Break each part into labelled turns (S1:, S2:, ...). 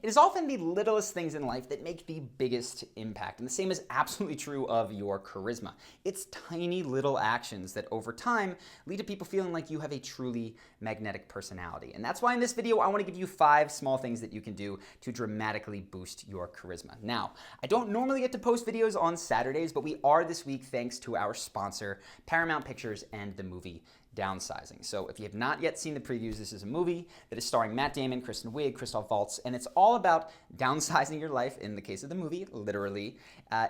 S1: It is often the littlest things in life that make the biggest impact, and the same is absolutely true of your charisma. It's tiny little actions that over time lead to people feeling like you have a truly magnetic personality. And that's why in this video, I want to give you 5 small things that you can do to dramatically boost your charisma. Now, I don't normally get to post videos on Saturdays, but we are this week thanks to our sponsor, Paramount Pictures and the movie Downsizing. So if you have not yet seen the previews, this is a movie that is starring Matt Damon, Kristen Wiig, Christoph Waltz, and it's all about downsizing your life, in the case of the movie, literally,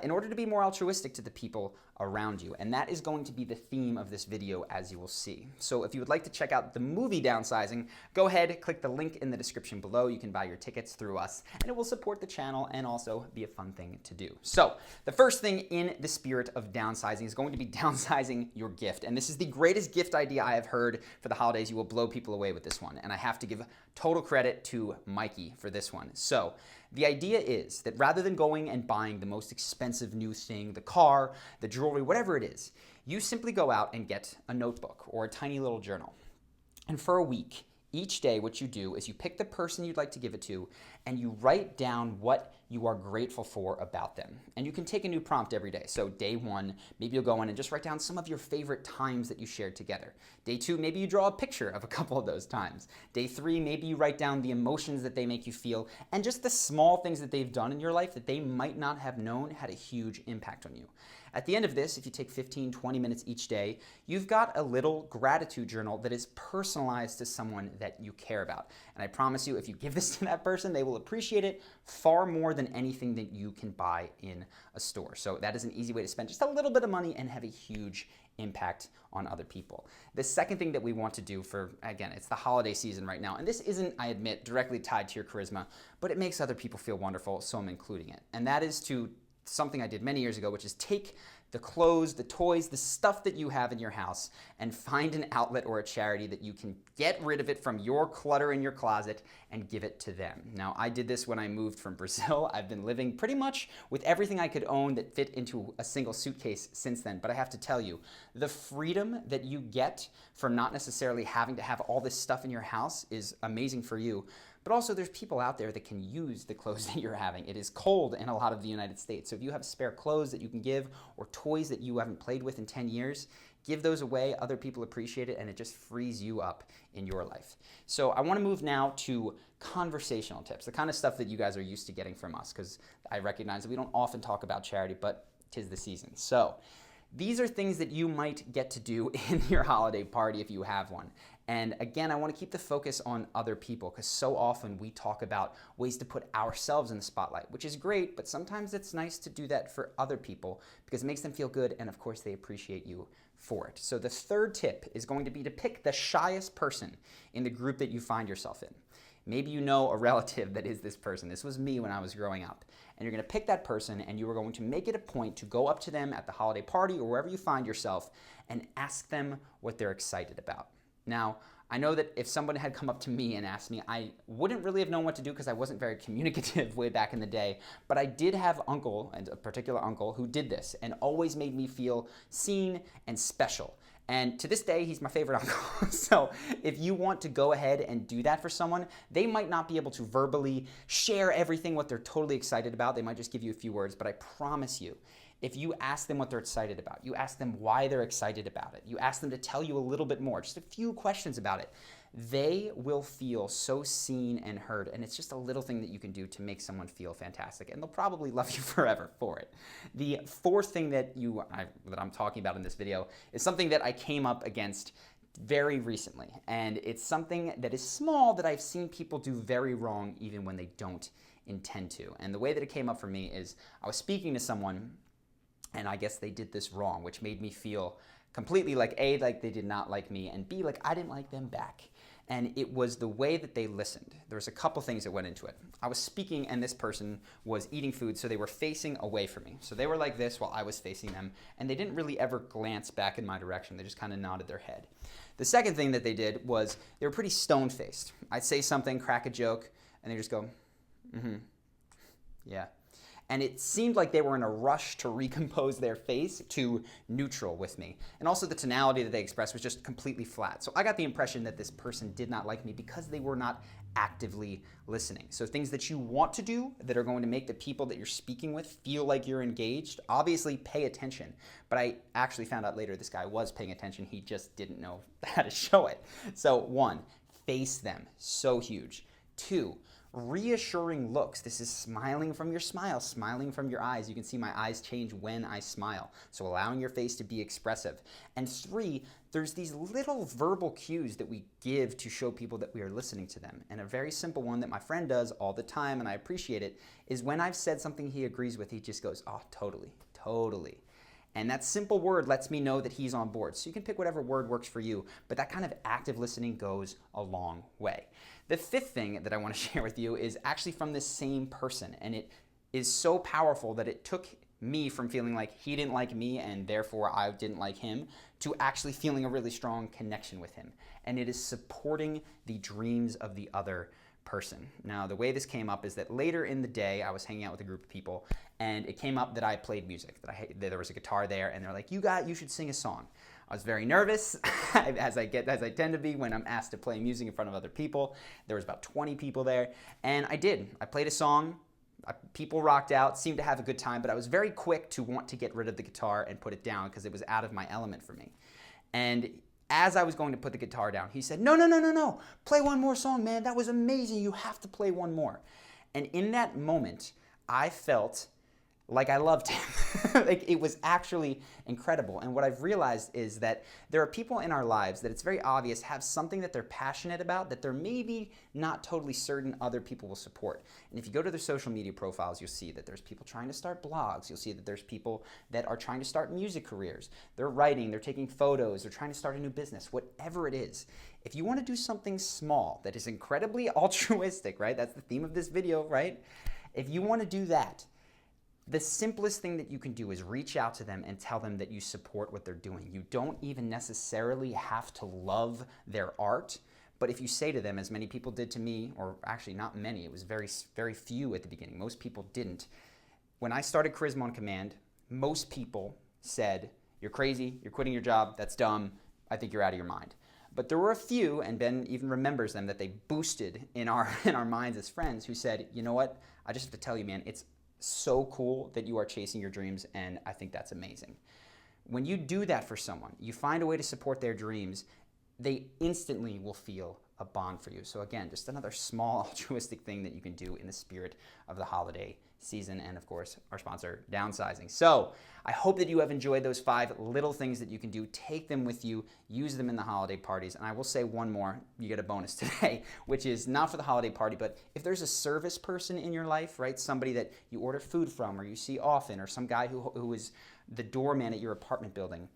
S1: in order to be more altruistic to the people around you. And that is going to be the theme of this video, as you will see. So if you would like to check out the movie Downsizing, go ahead, click the link in the description below. You can buy your tickets through us, and it will support the channel and also be a fun thing to do. So the first thing in the spirit of downsizing is going to be downsizing your gift. And this is the greatest gift idea I have heard for the holidays. You will blow people away with this one. And I have to give total credit to Mikey for this one. So the idea is that rather than going and buying the most expensive new thing, the car, the jewelry, whatever it is, you simply go out and get a notebook or a tiny little journal. And for a week, each day, what you do is you pick the person you'd like to give it to and you write down what you are grateful for about them. And you can take a new prompt every day. So day 1, maybe you'll go in and just write down some of your favorite times that you shared together. Day 2, maybe you draw a picture of a couple of those times. Day 3, maybe you write down the emotions that they make you feel and just the small things that they've done in your life that they might not have known had a huge impact on you. At the end of this, if you take 15, 20 minutes each day, you've got a little gratitude journal that is personalized to someone that you care about. And I promise you, if you give this to that person, they will appreciate it far more than anything that you can buy in a store. So that is an easy way to spend just a little bit of money and have a huge impact on other people. The second thing that we want to do for, again, it's the holiday season right now, and this isn't, I admit, directly tied to your charisma, but it makes other people feel wonderful, so I'm including it. And that is to something I did many years ago, which is take the clothes, the toys, the stuff that you have in your house and find an outlet or a charity that you can get rid of it from your clutter in your closet and give it to them. Now, I did this when I moved from Brazil. I've been living pretty much with everything I could own that fit into a single suitcase since then. But I have to tell you, the freedom that you get from not necessarily having to have all this stuff in your house is amazing for you. But also there's people out there that can use the clothes that you're having. It is cold in a lot of the United States. So if you have spare clothes that you can give or toys that you haven't played with in 10 years, give those away. Other people appreciate it and it just frees you up in your life. So I want to move now to conversational tips, the kind of stuff that you guys are used to getting from us, because I recognize that we don't often talk about charity, but 'tis the season. So these are things that you might get to do in your holiday party if you have one. And again, I want to keep the focus on other people because so often we talk about ways to put ourselves in the spotlight, which is great, but sometimes it's nice to do that for other people because it makes them feel good and of course they appreciate you for it. So the third tip is going to be to pick the shyest person in the group that you find yourself in. Maybe you know a relative that is this person. This was me when I was growing up. And you're going to pick that person and you are going to make it a point to go up to them at the holiday party or wherever you find yourself and ask them what they're excited about. Now, I know that if someone had come up to me and asked me, I wouldn't really have known what to do because I wasn't very communicative way back in the day, but I did have uncle, and a particular uncle, who did this and always made me feel seen and special. And to this day, he's my favorite uncle. So if you want to go ahead and do that for someone, they might not be able to verbally share everything, what they're totally excited about. They might just give you a few words, but I promise you, if you ask them what they're excited about, you ask them why they're excited about it, you ask them to tell you a little bit more, just a few questions about it, they will feel so seen and heard. And it's just a little thing that you can do to make someone feel fantastic. And they'll probably love you forever for it. The fourth thing that I'm talking about in this video is something that I came up against very recently. And it's something that is small that I've seen people do very wrong even when they don't intend to. And the way that it came up for me is I was speaking to someone and I guess they did this wrong, which made me feel completely like A, like they did not like me, and B, like I didn't like them back. And it was the way that they listened. There was a couple things that went into it. I was speaking and this person was eating food, so they were facing away from me. So they were like this while I was facing them, and they didn't really ever glance back in my direction. They just kind of nodded their head. The second thing that they did was they were pretty stone-faced. I'd say something, crack a joke, and they just go, yeah. And it seemed like they were in a rush to recompose their face to neutral with me. And also the tonality that they expressed was just completely flat. So I got the impression that this person did not like me because they were not actively listening. So things that you want to do that are going to make the people that you're speaking with feel like you're engaged. Obviously, pay attention. But I actually found out later this guy was paying attention. He just didn't know how to show it. So 1, face them. So huge. 2, reassuring looks. This is smiling from your smile, smiling from your eyes. You can see my eyes change when I smile. So allowing your face to be expressive. And 3, there's these little verbal cues that we give to show people that we are listening to them. And a very simple one that my friend does all the time, and I appreciate it, is when I've said something he agrees with, he just goes, "Oh, totally, totally." And that simple word lets me know that he's on board. So you can pick whatever word works for you, but that kind of active listening goes a long way. The 5th thing that I want to share with you is actually from this same person, and it is so powerful that it took me from feeling like he didn't like me and therefore I didn't like him to actually feeling a really strong connection with him. And it is supporting the dreams of the other person. Now, the way this came up is that later in the day, I was hanging out with a group of people, and it came up that I played music, that there was a guitar there, and they're like, you should sing a song." I was very nervous, as I tend to be when I'm asked to play music in front of other people. There was about 20 people there, and I did. I played a song. People rocked out, seemed to have a good time, but I was very quick to want to get rid of the guitar and put it down because it was out of my element for me. And as I was going to put the guitar down, he said, no, play one more song, man. That was amazing. You have to play one more. And in that moment, I felt like I loved him. Like, it was actually incredible. And what I've realized is that there are people in our lives that it's very obvious have something that they're passionate about that they're maybe not totally certain other people will support. And if you go to their social media profiles, you'll see that there's people trying to start blogs. You'll see that there's people that are trying to start music careers. They're writing, they're taking photos, they're trying to start a new business, whatever it is. If you want to do something small that is incredibly altruistic, right? That's the theme of this video, right? If you want to do that, the simplest thing that you can do is reach out to them and tell them that you support what they're doing. You don't even necessarily have to love their art, but if you say to them, as many people did to me, or actually not many, it was very, very few at the beginning, most people didn't. When I started Charisma on Command, most people said, "You're crazy, you're quitting your job, that's dumb, I think you're out of your mind." But there were a few, and Ben even remembers them, that they boosted in our minds as friends, who said, "You know what, I just have to tell you, man, it's so cool that you are chasing your dreams, and I think that's amazing." When you do that for someone, you find a way to support their dreams, they instantly will feel a bond for you. So again, just another small altruistic thing that you can do in the spirit of the holiday season, and of course, our sponsor, Downsizing. So I hope that you have enjoyed those 5 little things that you can do. Take them with you, use them in the holiday parties. And I will say one more, you get a bonus today, which is not for the holiday party, but if there's a service person in your life, right, somebody that you order food from or you see often, or some guy who is the doorman at your apartment building,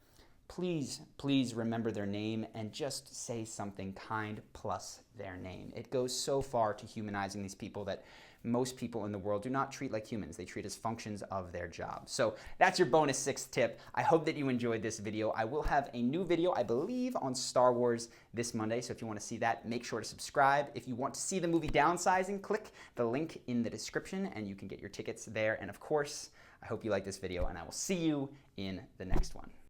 S1: please remember their name and just say something kind plus their name. It goes so far to humanizing these people that most people in the world do not treat like humans. They treat as functions of their job. So that's your bonus 6th tip. I hope that you enjoyed this video. I will have a new video, I believe, on Star Wars this Monday. So if you want to see that, make sure to subscribe. If you want to see the movie Downsizing, click the link in the description and you can get your tickets there. And of course, I hope you like this video, and I will see you in the next one.